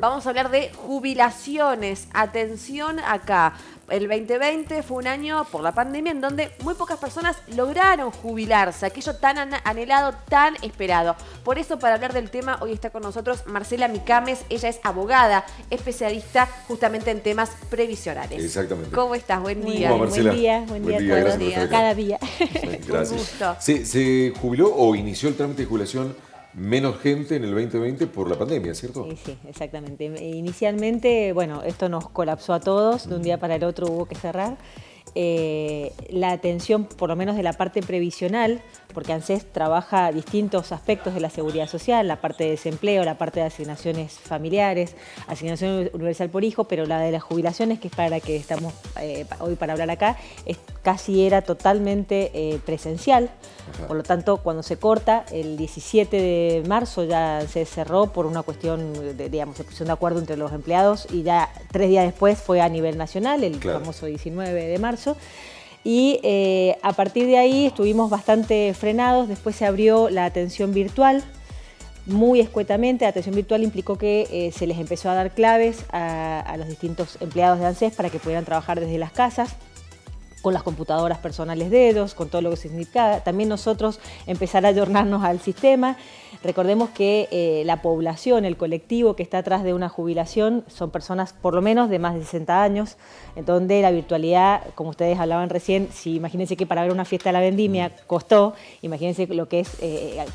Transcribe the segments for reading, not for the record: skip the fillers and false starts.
Vamos a hablar de jubilaciones. Atención acá. El 2020 fue un año por la pandemia en donde muy pocas personas lograron jubilarse, aquello tan anhelado, tan esperado. Por eso, para hablar del tema, hoy está con nosotros Marcela Micames. Ella es abogada, especialista justamente en temas previsionales. Exactamente. ¿Cómo estás? Buen día. ¿Cómo va, Marcela? Buen día todos los días. Cada día. Gracias. Un gusto. ¿Se jubiló o inició el trámite de jubilación menos gente en el 2020 por la pandemia, cierto? Sí, exactamente. Inicialmente, bueno, esto nos colapsó a todos, de un día para el otro hubo que cerrar. La atención, por lo menos de la parte previsional, porque ANSES trabaja distintos aspectos de la seguridad social, la parte de desempleo, la parte de asignaciones familiares, asignación universal por hijo, pero la de las jubilaciones, que es para la que estamos hoy para hablar acá, casi era totalmente presencial. Ajá. Por lo tanto, cuando se corta, el 17 de marzo ya se cerró por una cuestión, se pusieron de acuerdo entre los empleados y ya 3 días después fue a nivel nacional, el famoso 19 de marzo. Y a partir de ahí estuvimos bastante frenados. Después se abrió la atención virtual, muy escuetamente. La atención virtual implicó que se les empezó a dar claves a los distintos empleados de ANSES para que pudieran trabajar desde las casas, con las computadoras personales de ellos, con todo lo que significaba. También nosotros empezar a ayornarnos al sistema. Recordemos que la población, el colectivo que está atrás de una jubilación son personas por lo menos de más de 60 años, en donde la virtualidad, como ustedes hablaban recién, si imagínense que para ver una fiesta de la vendimia costó, imagínense lo que es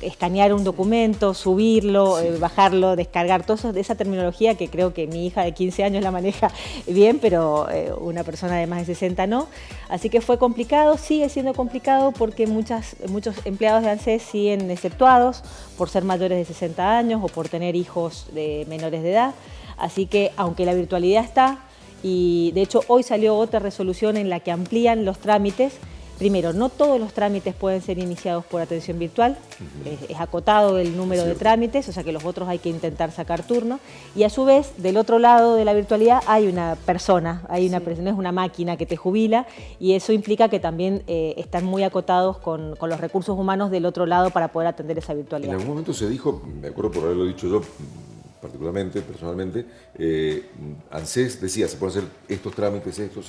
escanear un documento, subirlo, bajarlo, descargar, toda esa terminología que creo que mi hija de 15 años la maneja bien, pero una persona de más de 60 no. Así que fue complicado, sigue siendo complicado porque muchos empleados de ANSES siguen exceptuados por ser mayores de 60 años o por tener hijos de menores de edad. Así que aunque la virtualidad está, y de hecho hoy salió otra resolución en la que amplían los trámites. Primero, no todos los trámites pueden ser iniciados por atención virtual, es acotado el número de trámites, o sea que los otros hay que intentar sacar turno, y a su vez, del otro lado de la virtualidad hay una persona, no es una máquina que te jubila, y eso implica que también están muy acotados con los recursos humanos del otro lado para poder atender esa virtualidad. En algún momento se dijo, me acuerdo por haberlo dicho yo, particularmente, personalmente, ANSES decía, se pueden hacer estos trámites, estos,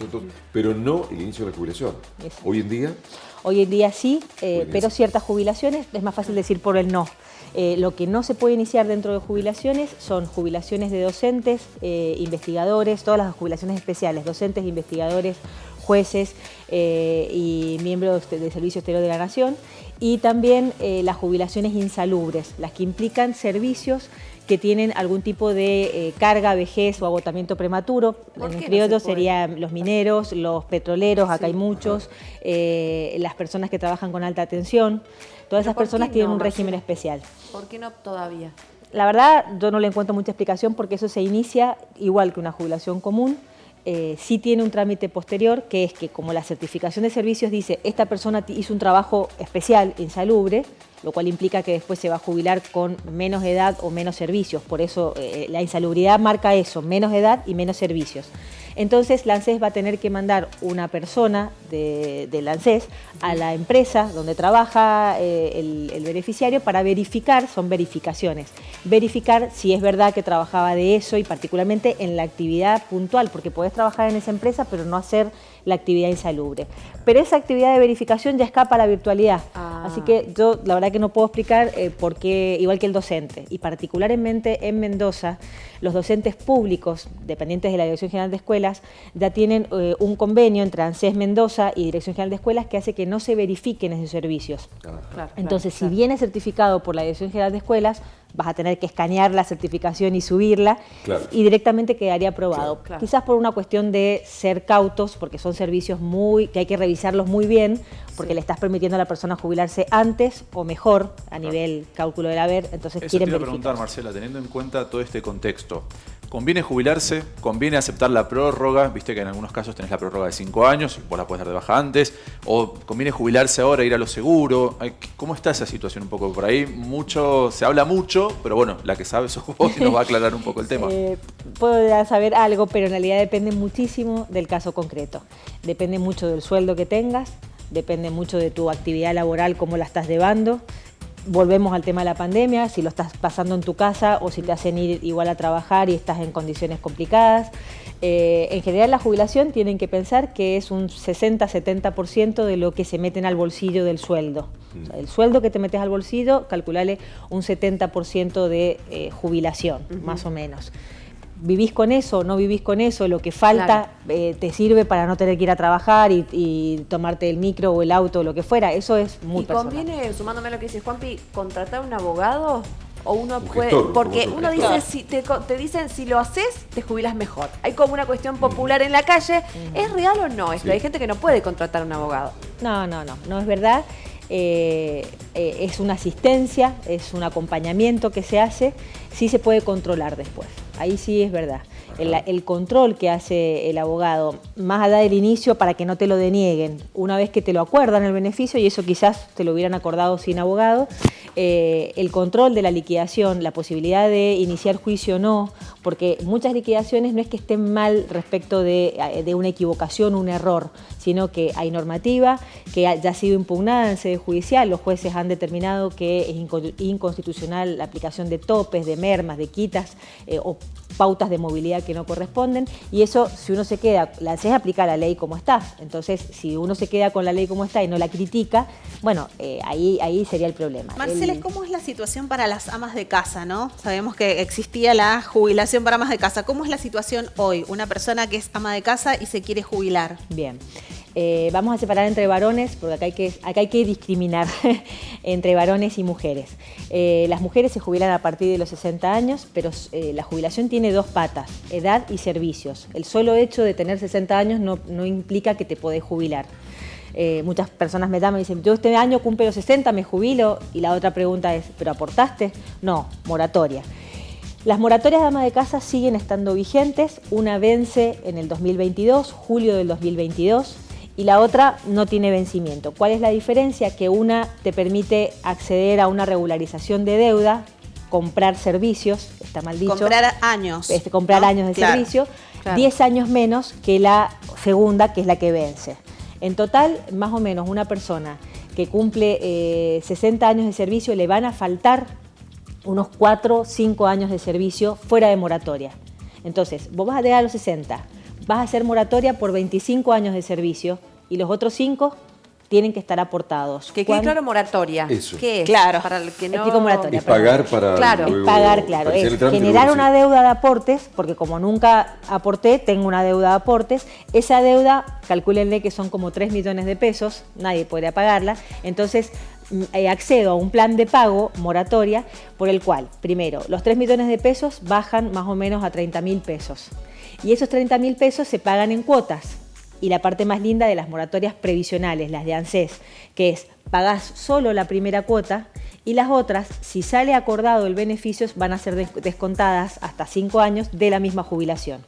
pero no el inicio de la jubilación. Exacto. Hoy en día... Hoy en día sí, pero ciertas jubilaciones es más fácil decir por el no. Lo que no se puede iniciar dentro de jubilaciones son jubilaciones de docentes, investigadores, todas las jubilaciones especiales, docentes, investigadores, jueces y miembros de Servicio Exterior de la Nación, y también las jubilaciones insalubres, las que implican servicios que tienen algún tipo de carga, vejez o agotamiento prematuro. En el criollo serían los mineros, los petroleros, acá hay muchos, las personas que trabajan con alta tensión. Todas esas personas tienen un régimen especial. ¿Por qué no todavía? La verdad, yo no le encuentro mucha explicación porque eso se inicia igual que una jubilación común. Sí tiene un trámite posterior, que es que como la certificación de servicios dice esta persona hizo un trabajo especial, insalubre, lo cual implica que después se va a jubilar con menos edad o menos servicios. Por eso la insalubridad marca eso, menos edad y menos servicios. Entonces la ANSES va a tener que mandar una persona de la ANSES a la empresa donde trabaja el beneficiario para verificar, son verificaciones, verificar si es verdad que trabajaba de eso y particularmente en la actividad puntual, porque podés trabajar en esa empresa pero no hacer la actividad insalubre. Pero esa actividad de verificación ya escapa a la virtualidad. Así que yo la verdad que no puedo explicar por qué, igual que el docente, y particularmente en Mendoza, los docentes públicos dependientes de la Dirección General de Escuelas ya tienen un convenio entre ANSES Mendoza y Dirección General de Escuelas que hace que no se verifiquen esos servicios. Entonces, si viene certificado por la Dirección General de Escuelas, vas a tener que escanear la certificación y subirla y directamente quedaría aprobado. Quizás por una cuestión de ser cautos, porque son servicios que hay que revisarlos muy bien, porque le estás permitiendo a la persona jubilarse antes o mejor a nivel cálculo del haber, entonces eso quieren te iba a verificar. preguntar, Marcela, teniendo en cuenta todo este contexto, ¿conviene jubilarse? ¿Conviene aceptar la prórroga? Viste que en algunos casos tenés la prórroga de 5 años, vos la podés dar de baja antes, o ¿conviene jubilarse ahora, ir a lo seguro? ¿Cómo está esa situación un poco? Por ahí se habla mucho, pero bueno, la que sabe sos vos y nos va a aclarar un poco el tema. Puedo saber algo, pero en realidad depende muchísimo del caso concreto. Depende mucho del sueldo que tengas, depende mucho de tu actividad laboral, cómo la estás llevando. volvemos al tema de la pandemia, si lo estás pasando en tu casa o si te hacen ir igual a trabajar y estás en condiciones complicadas. En general la jubilación tienen que pensar que es un 60-70% de lo que se meten al bolsillo del sueldo. O sea, el sueldo que te metes al bolsillo, calculale un 70% de jubilación, más o menos. ¿Vivís con eso? ¿No vivís con eso? Lo que falta te sirve para no tener que ir a trabajar y tomarte el micro o el auto o lo que fuera. Eso es muy personal. ¿Y conviene, sumándome a lo que dice Juanpi, contratar un abogado? O uno Un puede, gestor, porque como uno gestor. dice, si te dicen si lo haces, te jubilas mejor. Hay como una cuestión popular en la calle. ¿Es real o no esto? Sí. Hay gente que no puede contratar un abogado. No es verdad. Es una asistencia, es un acompañamiento que se hace, sí se puede controlar después. Ahí sí es verdad. El control que hace el abogado, más allá del inicio, para que no te lo denieguen, una vez que te lo acuerdan el beneficio, y eso quizás te lo hubieran acordado sin abogado, el control de la liquidación, la posibilidad de iniciar juicio o no, porque muchas liquidaciones no es que estén mal respecto de una equivocación, un error, sino que hay normativa que ya ha sido impugnada en sede judicial, los jueces han determinado que es inconstitucional la aplicación de topes, de mermas, de quitas o pautas de movilidad que no corresponden, y eso, si uno se queda, la ANSES aplica la ley como está. Entonces, si uno se queda con la ley como está y no la critica, bueno, ahí sería el problema. Marcela, ¿cómo es la situación para las amas de casa, no? Sabemos que existía la jubilación para amas de casa. ¿Cómo es la situación hoy? Una persona que es ama de casa y se quiere jubilar. Bien. Vamos a separar entre varones, porque acá hay que discriminar entre varones y mujeres. Las mujeres se jubilan a partir de los 60 años, pero la jubilación tiene dos patas, edad y servicios. El solo hecho de tener 60 años no implica que te podés jubilar. Muchas personas me llaman y dicen, yo este año cumplo los 60, me jubilo, y la otra pregunta es, ¿pero aportaste? No, moratoria. Las moratorias de ama de casa siguen estando vigentes, una vence en el 2022, julio del 2022, y la otra no tiene vencimiento. ¿Cuál es la diferencia? Que una te permite acceder a una regularización de deuda, comprar servicios, está mal dicho. Comprar años. Comprar ¿no? años de Claro. servicio, Claro. 10 años menos que la segunda, que es la que vence. En total, más o menos, una persona que cumple 60 años de servicio le van a faltar unos 4 o 5 años de servicio fuera de moratoria. Entonces, vos vas a llegar a los 60, vas a hacer moratoria por 25 años de servicio y los otros 5 tienen que estar aportados. Que quede ¿Cuándo? claro moratoria. Eso. ¿Qué es? Claro. Para el que no... Explico moratoria. Es pagar para Claro. Es luego pagar, claro, para hacer es el trámite y generar luego una deuda de aportes, porque como nunca aporté, tengo una deuda de aportes. Esa deuda, calcúlenle que son como 3 millones de pesos, nadie podría pagarla. Entonces, accedo a un plan de pago, moratoria, por el cual, primero, los 3 millones de pesos bajan más o menos a 30.000 pesos. Y esos 30.000 pesos se pagan en cuotas. Y la parte más linda de las moratorias previsionales, las de ANSES, que es pagás solo la primera cuota y las otras, si sale acordado el beneficio, van a ser descontadas hasta 5 años de la misma jubilación.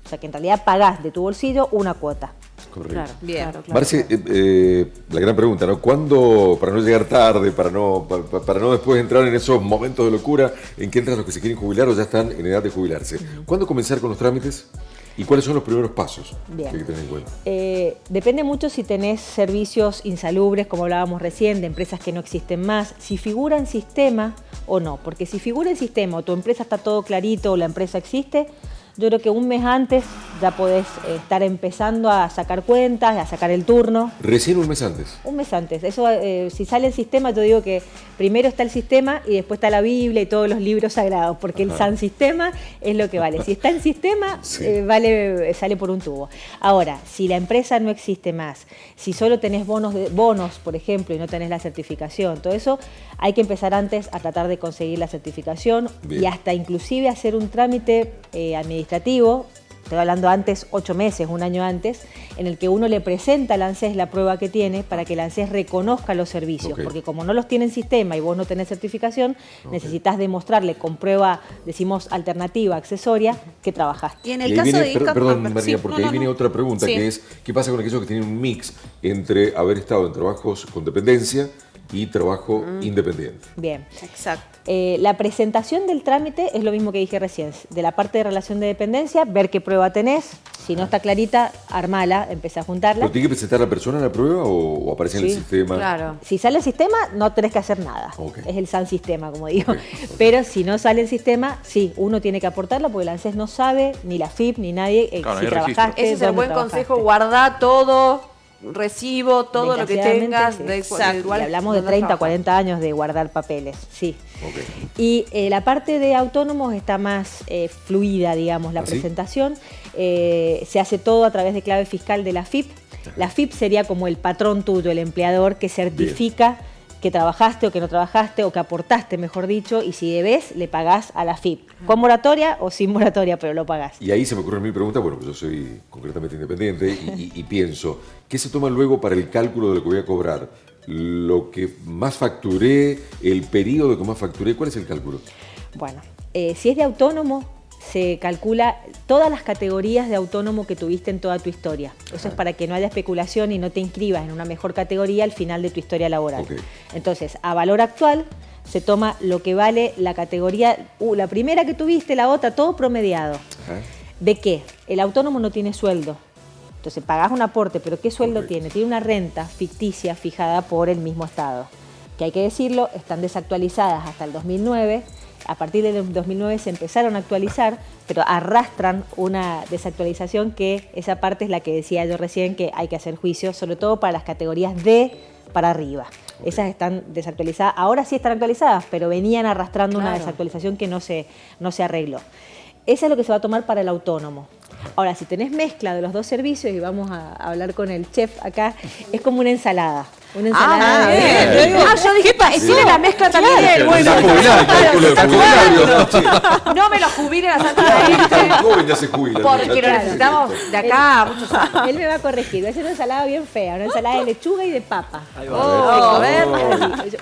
O sea que en realidad pagás de tu bolsillo una cuota. Correcto. Claro, Bien. claro, claro. Marce, la gran pregunta, ¿no? ¿Cuándo, para no llegar tarde, para no después entrar en esos momentos de locura en que entran los que se quieren jubilar o ya están en edad de jubilarse? ¿Cuándo comenzar con los trámites? ¿Y cuáles son los primeros pasos Bien. que hay que tener en cuenta? Depende mucho si tenés servicios insalubres, como hablábamos recién, de empresas que no existen más, si figura en sistema o no. Porque si figura en sistema o tu empresa está todo clarito o la empresa existe, yo creo que un mes antes ya podés estar empezando a sacar cuentas, a sacar el turno. Recién un mes antes. Un mes antes. Eso, si sale el sistema, yo digo que primero está el sistema y después está la Biblia y todos los libros sagrados, porque el San Sistema es lo que vale. Si está en sistema, Sí. sale por un tubo. Ahora, si la empresa no existe más, si solo tenés bonos, por ejemplo, y no tenés la certificación, todo eso, hay que empezar antes a tratar de conseguir la certificación. Bien. Y hasta inclusive hacer un trámite administrativo. Estoy hablando antes, 8 meses, un año antes, en el que uno le presenta al ANSES la prueba que tiene para que el ANSES reconozca los servicios. Ok. Porque como no los tiene en sistema y vos no tenés certificación, necesitas demostrarle con prueba, decimos alternativa, accesoria, que trabajaste. Y en Y el ahí caso viene, de Ica... perdón, sí, María, porque no, ahí viene no. otra pregunta, Sí. que es, ¿qué pasa con aquellos que tienen un mix entre haber estado en trabajos con dependencia y trabajo independiente? Bien. Exacto. La presentación del trámite es lo mismo que dije recién, de la parte de relación de dependencia, ver qué prueba tenés, Si no está clarita, armala, empecé a juntarla. ¿Pero tiene que presentar la persona a la prueba o aparece en el Sí, sistema? Claro. Si sale el sistema, no tenés que hacer nada. Ok. Es el SAN sistema, como digo. Ok. Pero si no sale el sistema, sí, uno tiene que aportarla porque el ANSES no sabe, ni la FIP, ni nadie, Claro, si no hay registro. trabajaste, Ese es el dónde buen trabajaste. consejo, guardá todo, recibo, todo lo que Desgraciadamente, tengas. sí. del Exacto. lugar Y hablamos de donde 30, trabajas. 40 años de guardar papeles, sí. Ok. Y la parte de autónomos está más fluida, digamos, la ¿Ah, sí? presentación. Se hace todo a través de clave fiscal de la FIP. La FIP sería como el patrón tuyo, el empleador que certifica que trabajaste o que no trabajaste o que aportaste, mejor dicho, y si debes, le pagás a la FIP. Con moratoria o sin moratoria, pero lo pagás. Y ahí se me ocurren mil preguntas, bueno, pues yo soy concretamente independiente y pienso, ¿qué se toma luego para el cálculo de lo que voy a cobrar? Lo que más facturé, el periodo que más facturé, ¿cuál es el cálculo? Bueno, si es de autónomo, se calcula todas las categorías de autónomo que tuviste en toda tu historia. Eso es para que no haya especulación y no te inscribas en una mejor categoría al final de tu historia laboral. Ok. Entonces, a valor actual, se toma lo que vale la categoría, la primera que tuviste, la otra, todo promediado. Ajá. ¿De qué? El autónomo no tiene sueldo. Entonces, pagás un aporte, pero ¿qué sueldo Correcto. tiene? Tiene una renta ficticia fijada por el mismo Estado. Que hay que decirlo, están desactualizadas hasta el 2009. A partir del 2009 se empezaron a actualizar, pero arrastran una desactualización que esa parte es la que decía yo recién que hay que hacer juicio, sobre todo para las categorías D para arriba. Esas están desactualizadas, ahora sí están actualizadas, pero venían arrastrando una Claro. desactualización que no se arregló. Eso es lo que se va a tomar para el autónomo. Ahora, si tenés mezcla de los dos servicios, y vamos a hablar con el chef acá, es como una ensalada. Una ensalada de... bien. Yo dije, tiene la mezcla también. Bueno, Está jubilado, el cálculo de jubilado. no me lo jubilen a Santa El joven ya se jubila. porque lo Claro. necesitamos de acá a muchos años. Él me va a corregir, va a ser una ensalada bien fea, una ensalada de lechuga y de papa. A ver.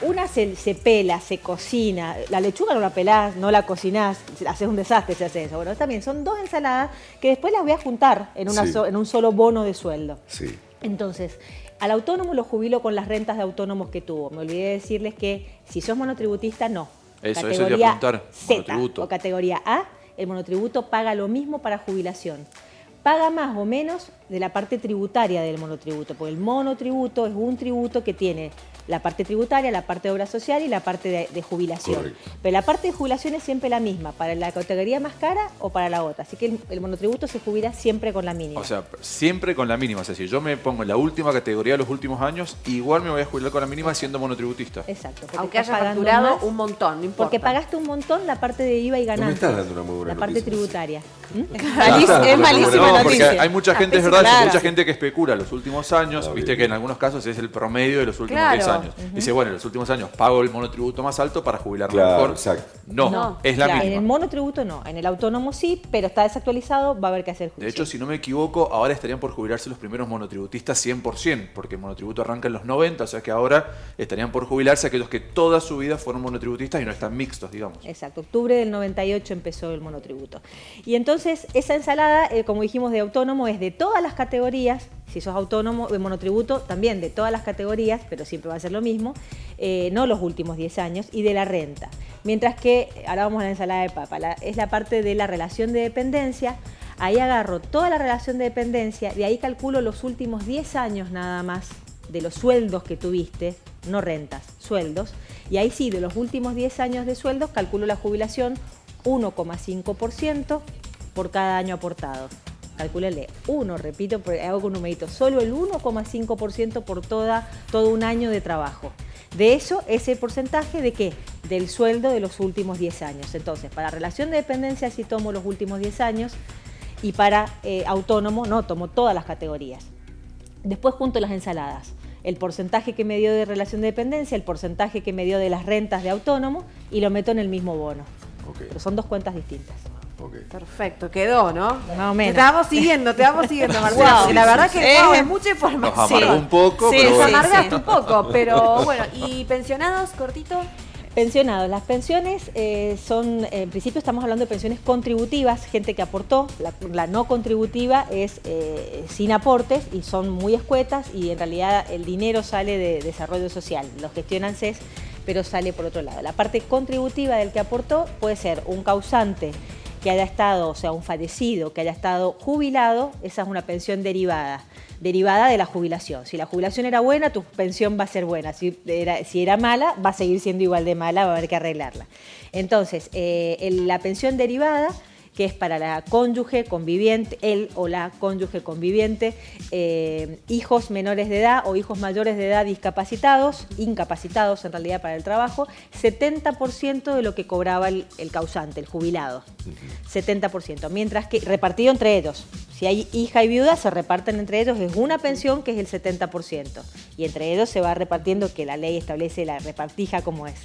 Una se pela, se cocina. La lechuga no la pelás, no la cocinás, haces un desastre si haces eso. Bueno, también son dos ensaladas que después las voy a juntar en, Sí. en un solo bono de sueldo. Sí. Entonces, al autónomo lo jubilo con las rentas de autónomos que tuvo. Me olvidé de decirles que si sos monotributista, no. Eso te iba a Categoría preguntar, Z monotributo. o categoría A, el monotributo paga lo mismo para jubilación. Paga más o menos de la parte tributaria del monotributo, porque el monotributo es un tributo que tiene la parte tributaria, la parte de obra social y la parte de jubilación. Correcto. Pero la parte de jubilación es siempre la misma, para la categoría más cara o para la otra. Así que el monotributo se jubila siempre con la mínima. O sea, siempre con la mínima. O sea, si yo me pongo en la última categoría de los últimos años, igual me voy a jubilar con la mínima siendo monotributista. Exacto. porque Aunque estás haya pagando facturado más, un montón, no importa. porque pagaste un montón la parte de IVA y No me ganancias. estás dando una muy buena La parte noticia. tributaria. Es malísima No, porque noticia. hay mucha gente, es Pésima, verdad, hay claro. mucha gente que especula los últimos años, Ah, viste bien. que en algunos casos es el promedio de los últimos Claro. 10 años. Dice, bueno, en los últimos años pago el monotributo más alto para jubilarme Claro, mejor. exacto. No, es la claro, misma. En el monotributo no, en el autónomo sí, pero está desactualizado, va a haber que hacer juicio. De hecho, si no me equivoco, ahora estarían por jubilarse los primeros monotributistas 100%, porque el monotributo arranca en los 90, o sea que ahora estarían por jubilarse aquellos que toda su vida fueron monotributistas y no están mixtos, digamos. Exacto, octubre del 98 empezó el monotributo. Y entonces esa ensalada, como dijimos, de autónomo es de todas las categorías, si sos autónomo, de monotributo también de todas las categorías, pero siempre va a ser lo mismo, no los últimos 10 años, y de la renta. Mientras que, ahora vamos a la ensalada de papa, es la parte de la relación de dependencia. Ahí agarro toda la relación de dependencia, de ahí calculo los últimos 10 años nada más de los sueldos que tuviste, no rentas, sueldos. Y ahí sí, de los últimos 10 años de sueldos, calculo la jubilación 1,5% por cada año aportado. Calcúlenle, repito, hago con numeritos, solo el 1,5% por todo un año de trabajo. De eso, ese porcentaje de qué? Del sueldo de los últimos 10 años. Entonces, para relación de dependencia sí tomo los últimos 10 años y para autónomo no, tomo todas las categorías. Después junto las ensaladas. El porcentaje que me dio de relación de dependencia, el porcentaje que me dio de las rentas de autónomo y lo meto en el mismo bono. Ok, Pero son dos cuentas distintas. ok. Perfecto, quedó, ¿no? Más o menos. Te vamos siguiendo, Marcelo. Wow. La verdad Sí, que sí. wow, es mucha información. Nos amargó un poco, Sí, pero Nos bueno. amargaste un poco, pero bueno. ¿Y pensionados, cortito? Pensionados. Las pensiones son, en principio estamos hablando de pensiones contributivas, gente que aportó. La no contributiva es sin aportes y son muy escuetas y en realidad el dinero sale de desarrollo social. Lo gestionan CES, pero sale por otro lado. La parte contributiva del que aportó puede ser un causante que haya estado, o sea, un fallecido que haya estado jubilado, esa es una pensión derivada de la jubilación. Si la jubilación era buena, tu pensión va a ser buena. Si era mala, va a seguir siendo igual de mala, va a haber que arreglarla. Entonces, la pensión derivada, que es para la cónyuge conviviente, él o la cónyuge conviviente, hijos menores de edad o hijos mayores de edad discapacitados, incapacitados en realidad para el trabajo, 70% de lo que cobraba el causante, el jubilado. 70%, mientras que repartido entre ellos. Si hay hija y viuda, se reparten entre ellos, es una pensión que es el 70%. Y entre ellos se va repartiendo, que la ley establece la repartija como es.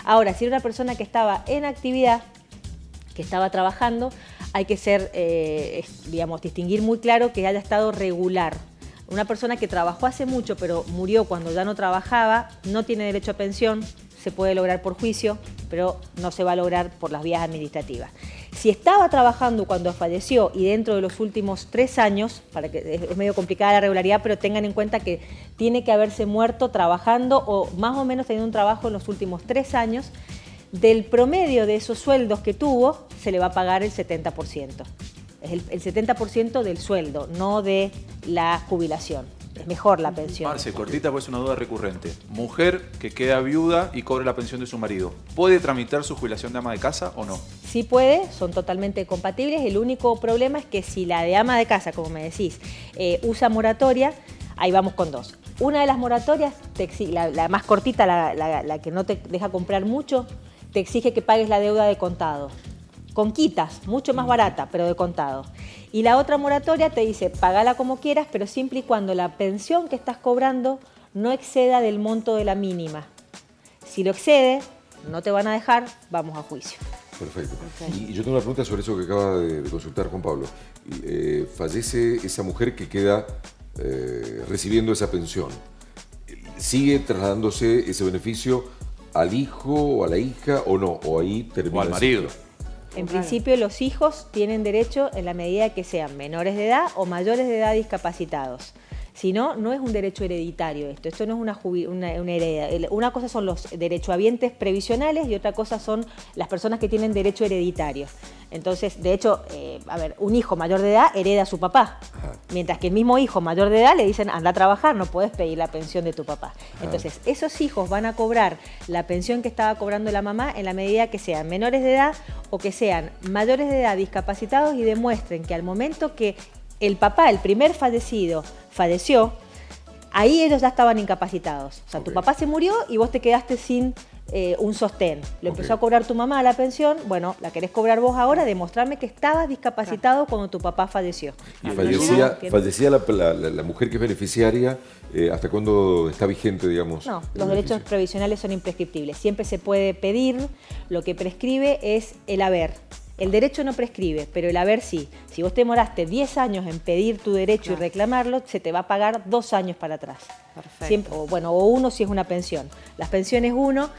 Ahora, si era una persona que estaba en actividad, que estaba trabajando, hay que distinguir muy claro que haya estado regular. Una persona que trabajó hace mucho, pero murió cuando ya no trabajaba, no tiene derecho a pensión, se puede lograr por juicio, pero no se va a lograr por las vías administrativas. Si estaba trabajando cuando falleció y dentro de los últimos 3 años, es medio complicada la regularidad, pero tengan en cuenta que tiene que haberse muerto trabajando o más o menos teniendo un trabajo en los últimos 3 años, del promedio de esos sueldos que tuvo, se le va a pagar el 70%. Es el 70% del sueldo, no de la jubilación. Es mejor la pensión. Marce, cortita, pues es una duda recurrente. Mujer que queda viuda y cobre la pensión de su marido, ¿puede tramitar su jubilación de ama de casa o no? Sí puede, son totalmente compatibles. El único problema es que si la de ama de casa, como me decís, usa moratoria, ahí vamos con 2. Una de las moratorias, la más cortita, la que no te deja comprar mucho, te exige que pagues la deuda de contado, con quitas, mucho más barata, pero de contado. Y la otra moratoria te dice, pagala como quieras, pero siempre y cuando la pensión que estás cobrando no exceda del monto de la mínima. Si lo excede, no te van a dejar, vamos a juicio. Perfecto. Y yo tengo una pregunta sobre eso que acaba de consultar Juan Pablo. Fallece esa mujer que queda recibiendo esa pensión. ¿Sigue trasladándose ese beneficio al hijo o a la hija o no? ¿O ahí termina? O al marido. En principio, los hijos tienen derecho en la medida que sean menores de edad o mayores de edad discapacitados. Si no, no es un derecho hereditario esto. Esto no es una heredad. Una cosa son los derechohabientes previsionales y otra cosa son las personas que tienen derecho hereditario. Entonces, de hecho, un hijo mayor de edad hereda a su papá. Ajá. Mientras que el mismo hijo mayor de edad le dicen, anda a trabajar, no puedes pedir la pensión de tu papá. Ajá. Entonces, esos hijos van a cobrar la pensión que estaba cobrando la mamá en la medida que sean menores de edad o que sean mayores de edad discapacitados y demuestren que al momento que el papá, el primer fallecido, falleció, ahí ellos ya estaban incapacitados. O sea, tu papá se murió y vos te quedaste sin un sostén. Lo empezó a cobrar tu mamá la pensión, bueno, la querés cobrar vos ahora, demostrarme que estabas discapacitado cuando tu papá falleció. Y fallecía la mujer que es beneficiaria, ¿hasta cuándo está vigente, digamos? No, los derechos previsionales son imprescriptibles. Siempre se puede pedir, lo que prescribe es el haber. El derecho no prescribe, pero el haber sí. Si vos te demoraste 10 años en pedir tu derecho y reclamarlo, se te va a pagar 2 años para atrás. Perfecto. Siempre, o 1 si es una pensión. Las pensiones 1,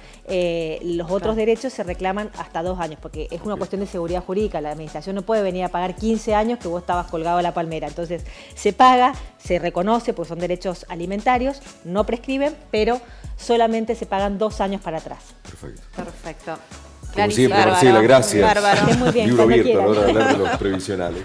los otros derechos se reclaman hasta 2 años, porque es una cuestión de seguridad jurídica. La administración no puede venir a pagar 15 años que vos estabas colgado a la palmera. Entonces, se paga, se reconoce, porque son derechos alimentarios, no prescriben, pero solamente se pagan 2 años para atrás. Perfecto. Como siempre, Marcela, gracias. Bárbaro. Muy bien, Libro cuando abierto a la hora de quieran. hablar de los previsionales.